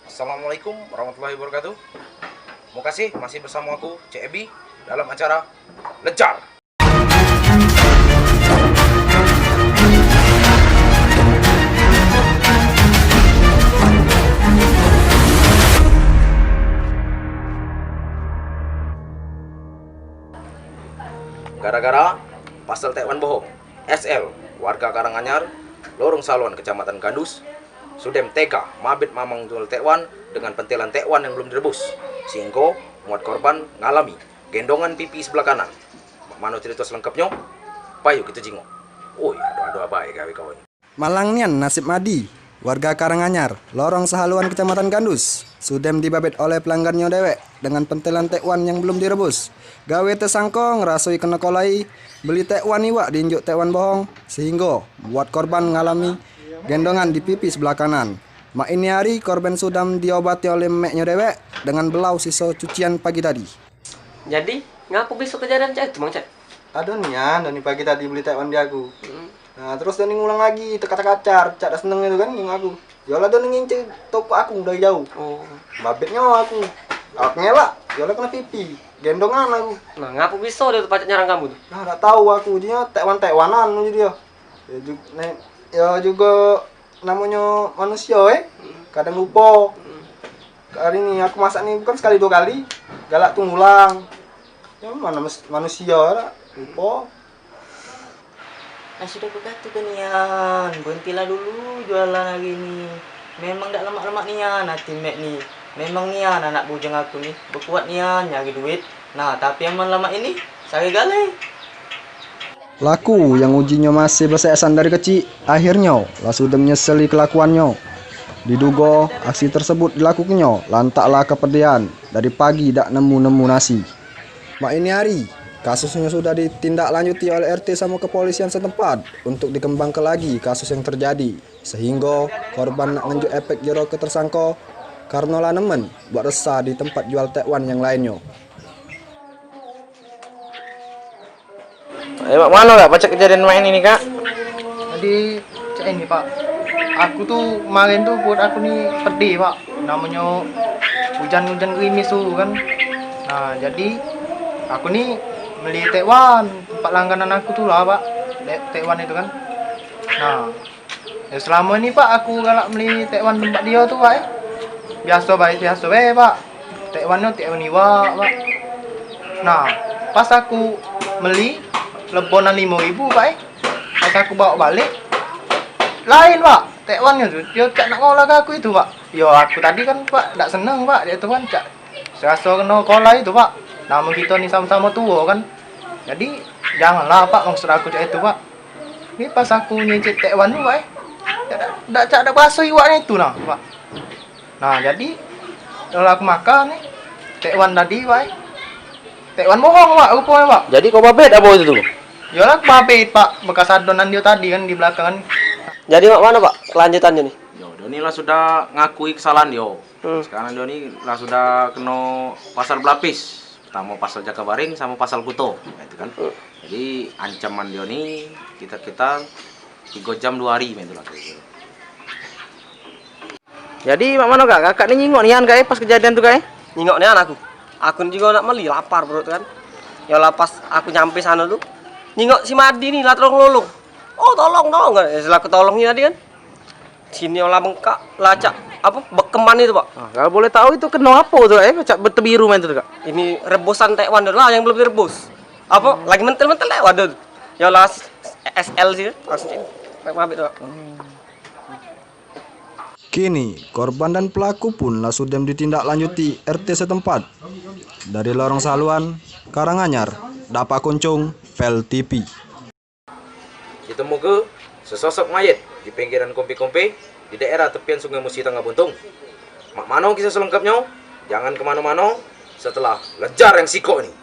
Assalamualaikum warahmatullahi wabarakatuh. Terima kasih masih bersama aku, CEBI, dalam acara Lejar. Gara-gara pasal Tekwan bohong, SL, warga Karanganyar, Lorong Saluan, Kecamatan Gandus, Sudem tega mabit mamang jual tekwan dengan pentelan tekwan yang belum direbus, sehingga muat korban ngalami gendongan pipi sebelah kanan. Mana cerita selengkapnya? Payu kita jingok. Oh ya, doa-doa baik gawe kawan. Malangnian nasib Madi, warga Karanganyar, Lorong Sahaluan, Kecamatan Gandus, Sudem dibabit oleh pelanggannya dewek dengan pentelan tekwan yang belum direbus. Gawe tersangkong rasoi kena kolai, beli tekwan iwak diinjuk tekwan bohong, sehingga buat korban ngalami gendongan di pipi sebelah kanan. Mak ini hari korban sudah diobati oleh meknya dewek dengan belau sisa cucian pagi tadi. Jadi, ngaku besok kejadian cek itu, Mang Cek? Ada nih ya, Doni pagi tadi beli tekwan di aku. Nah, terus Doni ngulang lagi, teka-teka cak dah seneng itu kan yang aku. Yola Doni ngincer toko aku dari jauh. Oh. Babitnya aku. Aku ngelak, Yola kena pipi. Gendongan aku. Nah, ngaku besok dia tuh pacak nyarang kamu tuh? Nah, enggak tahu aku, dia tekwan-tekwanan jadi dia. Ya juga namanya manusia kadang lupa. Kali ini aku masak nih bukan sekali dua kali, galak tuh ngulang. Ya mana manusia lupa. Sudah kukatu kan Nian, berhentilah dulu jualan hari ini. Memang tak lemak-lemak Nian, hati mek nih. Memang Nian anak bujang aku nih, berkuat Nian nyari duit. Nah tapi yang lama ini saya galai. Laku yang ujinya masih bersesan dari kecil, akhirnya lah sudah menyesali kelakuannya. Diduga aksi tersebut dilakukannya lantaklah kepedean dari pagi tak nemu-nemu nasi. Mak ini hari kasusnya sudah ditindaklanjuti oleh RT sama kepolisian setempat untuk dikembangkan lagi kasus yang terjadi, sehingga korban nak ngenjuk efek jero ke tersangka karena lah nemen buat resah di tempat jual tekwan yang lainnya. Mana kak baca kejadian main ini kak? Jadi cek ini pak, aku tuh kemarin tuh buat aku nih pedih pak, namanya hujan-hujan gerimis tuh kan. Nah jadi aku nih beli tekwan tempat langganan aku tuh lah pak, tekwan itu kan. Nah ya selama ini pak aku galak beli tekwan tempat dia tuh pak. Biasa pak, tekwannya tekwan iwa pak. Nah pas aku beli lebonan 5.000 pak pas aku bawa balik lain pak tekwannya tuh dia cak nak ngolah ke aku itu pak. Yo aku tadi kan pak tak seneng pak dia tuh kan cak serasa kena kolah itu pak. Nama kita nih sama-sama tua kan, jadi janganlah pak maksud aku cak itu pak. Ini pas aku nyicip tekwan tuh pak tak cak ada bakso iwaknya itu nah pak. Nah jadi kalau aku makan nih tekwan tadi pak, tekwan bohong pak rupanya pak. Jadi kau babet apa itu tuh? Yalah babit pak, bekas adonan dia tadi kan di belakang kan. Jadi mak mana pak kelanjutannya nih? Yo, Doni lah sudah ngakui kesalahan yo. Sekarang Doni lah sudah kena pasal berlapis. Pertama pasal Jakabaring sama pasal Kuto, itu kan. Jadi ancaman Doni kita 3 jam 2 hari itu lah. Jadi mak mana kak? Kakak ini nyingok nian kak pas kejadian tuh kak? Nyingok nih anakku. Aku juga nak meli lapar perut kan. Ya lah pas aku nyampe sana tuh nyingok si Madi nih lah tolong. Oh tolong. Ya setelah aku tolongnya tadi kan. Sini olah bengkak lacak apa bekeman itu pak. Nah, kalau boleh tahu itu kena apa tuh kak? Bertebiru main tuh kak? Ini rebusan tekwan dulu lah yang belum direbus. Apa lagi mentel-mentel lewat tuh. Ya lah SL sih langsung mabit pak. Kini korban dan pelaku pun lah sudah ditindaklanjuti RT setempat. Dari Lorong Saluan, Karanganyar, Dapa Kuncung, Pel TV. Ditemukan sesosok mayat di pinggiran kompe-kompe di daerah tepian Sungai Musi Tengah Buntung. Mak mano kisah selengkapnya? Jangan kemana-mana setelah Lejar yang siko nih.